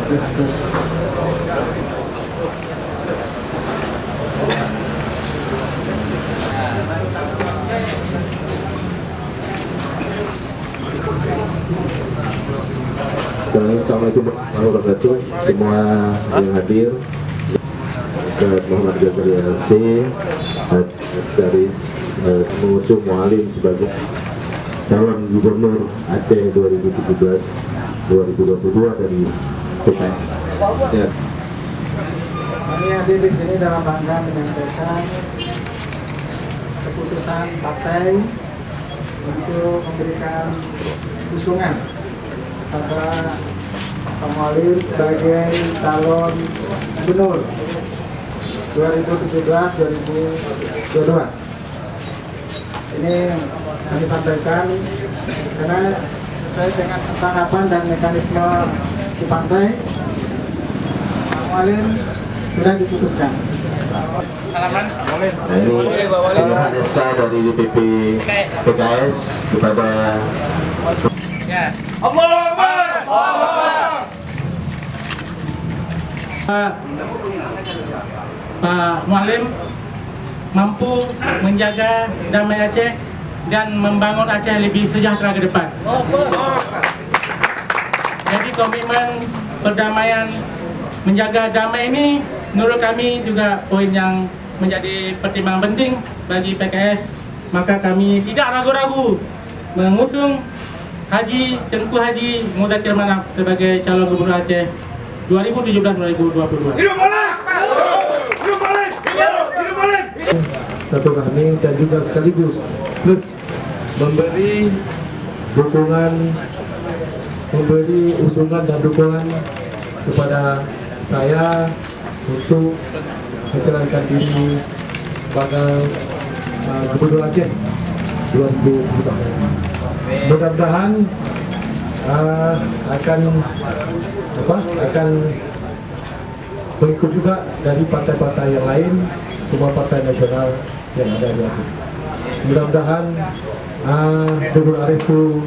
Assalamualaikum warahmatullahi wabarakatuh semua yang hadir. Muhammad Ghazali LC dari mengusung Mualim sebagai calon gubernur Aceh 2017-2022 dari PKS. Ya. Kami hadir di sini dalam rangka menyampaikan keputusan partai untuk memberikan dukungan kepada Pak Mualim sebagai calon gubernur 2017-2022. Ini kami sampaikan karena sesuai dengan tahapan dan mekanisme di partai, Pak Mualim sudah diputuskan. Nah, ini Hanesa dari DPP PKS kepada Pak Mualim mampu menjaga damai Aceh dan membangun Aceh lebih sejahtera ke depan. Jadi komitmen perdamaian, menjaga damai ini menurut kami juga poin yang menjadi pertimbangan penting bagi PKS. Maka kami tidak ragu-ragu mengusung Tengku Haji Mudzakkir Manaf sebagai calon gubernur Aceh 2017-2022. Hidup Mualim! Hidup Mualim! Hidup Mualim! Satu kami dan juga sekaligus plus memberi dukungan, memberi usungan dan dukungan kepada saya untuk menjalankan diri sebagai gubernur Aceh 2017. Mudah-mudahan akan mengikut juga dari partai-partai yang lain, semua partai nasional yang ada di Aceh. Mudah-mudahan Gubernur Arestu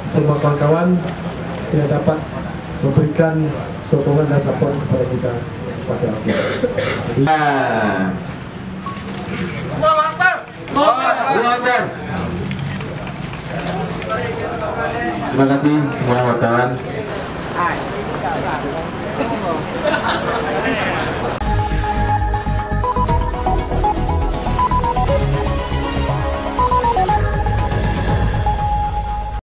semua kawan-kawan yang dapat memberikan sokongan dan support kepada kita pada Aceh. Terima kasih semua wartawan.